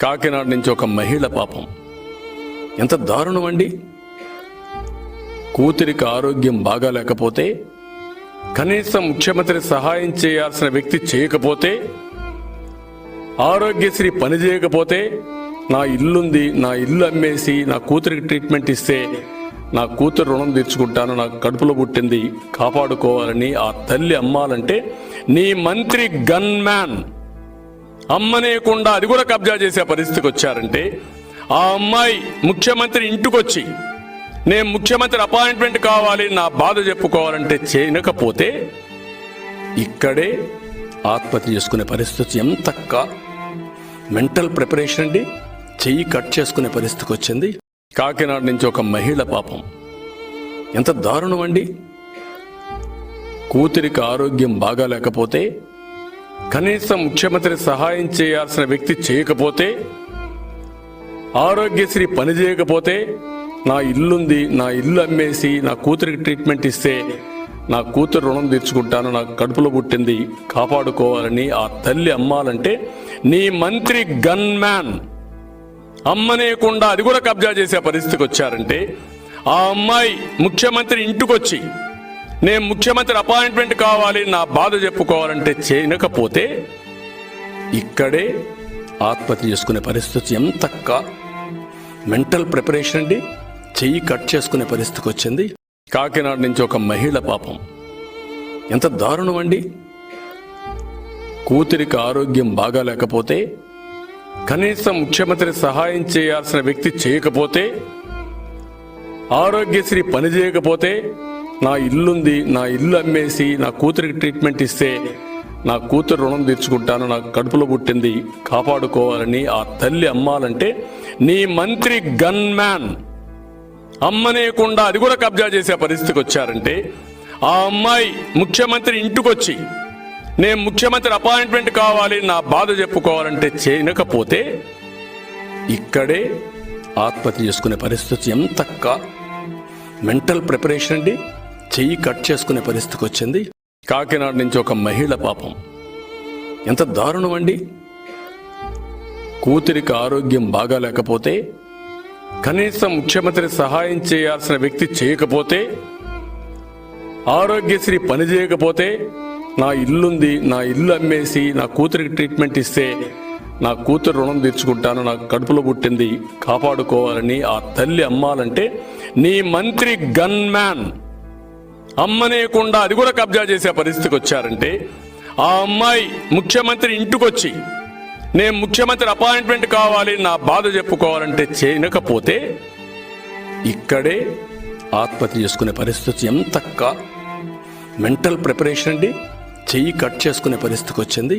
కాకినాడ నుంచి ఒక మహిళ పాపం ఎంత దారుణం అండి. కూతురికి ఆరోగ్యం బాగాలేకపోతే కనీసం ముఖ్యమంత్రి సహాయం చేయాల్సిన వ్యక్తి చేయకపోతే, ఆరోగ్యశ్రీ పని చేయకపోతే, నా ఇల్లుంది, నా ఇల్లు అమ్మేసి నా కూతురికి ట్రీట్మెంట్ ఇస్తే నా కూతురు రుణం తీర్చుకుంటాను, నాకు కడుపులో పుట్టింది కాపాడుకోవాలని ఆ తల్లి అమ్మాలంటే నీ మంత్రి గన్ మ్యాన్ అమ్మనేయకుండా అది కూడా కబ్జా చేసే పరిస్థితికి వచ్చారంటే, ఆ అమ్మాయి ముఖ్యమంత్రి ఇంటికొచ్చి నేను ముఖ్యమంత్రి అపాయింట్మెంట్ కావాలి, నా బాధ చెప్పుకోవాలంటే చేయకపోతే ఇక్కడే ఆత్మహత్య చేసుకునే పరిస్థితి. ఎంత మెంటల్ ప్రిపరేషన్ అండి, చెయ్యి కట్ చేసుకునే పరిస్థితికి వచ్చింది. కాకినాడ నుంచి ఒక మహిళ పాపం ఎంత దారుణం అండి. కూతురికి ఆరోగ్యం బాగాలేకపోతే కనీసం ముఖ్యమంత్రి సహాయం చేయాల్సిన వ్యక్తి చేయకపోతే, ఆరోగ్యశ్రీ పని చేయకపోతే, నా ఇల్లుంది, నా ఇల్లు అమ్మేసి నా కూతురికి ట్రీట్మెంట్ ఇస్తే నా కూతురు రుణం తీర్చుకుంటాను, నాకు కడుపులో పుట్టింది కాపాడుకోవాలని ఆ తల్లి అమ్మాలంటే నీ మంత్రి గన్ మ్యాన్ అమ్మనేయకుండా అది కూడా కబ్జా చేసే పరిస్థితికి వచ్చారంటే, ఆ అమ్మాయి ముఖ్యమంత్రి ఇంటికొచ్చి నేను ముఖ్యమంత్రి అపాయింట్మెంట్ కావాలి, నా బాధ చెప్పుకోవాలంటే చేయకపోతే ఇక్కడే ఆత్మహత్య చేసుకునే పరిస్థితి. ఎంత మెంటల్ ప్రిపరేషన్ అండి, చెయ్యి కట్ చేసుకునే పరిస్థితికి వచ్చింది. కాకినాడ నుంచి ఒక మహిళ పాపం ఎంత దారుణం అండి. కూతురికి ఆరోగ్యం బాగాలేకపోతే కనీసం ముఖ్యమంత్రి సహాయం చేయాల్సిన వ్యక్తి చేయకపోతే, ఆరోగ్యశ్రీ పని చేయకపోతే, నా ఇల్లుంది, నా ఇల్లు అమ్మేసి నా కూతురికి ట్రీట్మెంట్ ఇస్తే నా కూతురు రుణం తీర్చుకుంటాను, నాకు కడుపులో పుట్టింది కాపాడుకోవాలని ఆ తల్లి అమ్మాలంటే నీ మంత్రి గన్ మ్యాన్ అమ్మనేయకుండా అది కూడా కబ్జా చేసే పరిస్థితికి వచ్చారంటే, ఆ అమ్మాయి ముఖ్యమంత్రి ఇంటికొచ్చి నేను ముఖ్యమంత్రి అపాయింట్మెంట్ కావాలి, నా బాధ చెప్పుకోవాలంటే చేయకపోతే ఇక్కడే ఆత్మహత్య చేసుకునే పరిస్థితి. ఎంత మెంటల్ ప్రిపరేషన్ అండి, చెయ్యి కట్ చేసుకునే పరిస్థితికి వచ్చింది. కాకినాడ నుంచి ఒక మహిళ పాపం ఎంత దారుణం అండి. కూతురికి ఆరోగ్యం బాగాలేకపోతే కనీసం ముఖ్యమంత్రి సహాయం చేయాల్సిన వ్యక్తి చేయకపోతే, ఆరోగ్యశ్రీ పని చేయకపోతే, నా ఇల్లుంది, నా ఇల్లు అమ్మేసి నా కూతురికి ట్రీట్మెంట్ ఇస్తే నా కూతురు రుణం తీర్చుకుంటాను, నాకు కడుపులో పుట్టింది కాపాడుకోవాలని ఆ తల్లి అమ్మాలంటే నీ మంత్రి గన్ మ్యాన్ అమ్మనేయకుండా అది కూడా కబ్జా చేసే పరిస్థితికి వచ్చారంటే, ఆ అమ్మాయి ముఖ్యమంత్రి ఇంటికొచ్చి నేను ముఖ్యమంత్రి అపాయింట్మెంట్ కావాలి, నా బాధ చెప్పుకోవాలంటే చేయకపోతే ఇక్కడే ఆత్మహత్య చేసుకునే పరిస్థితి. ఎంత మెంటల్ ప్రిపరేషన్ అండి, చెయ్యి కట్ చేసుకునే పరిస్థితికి వచ్చింది.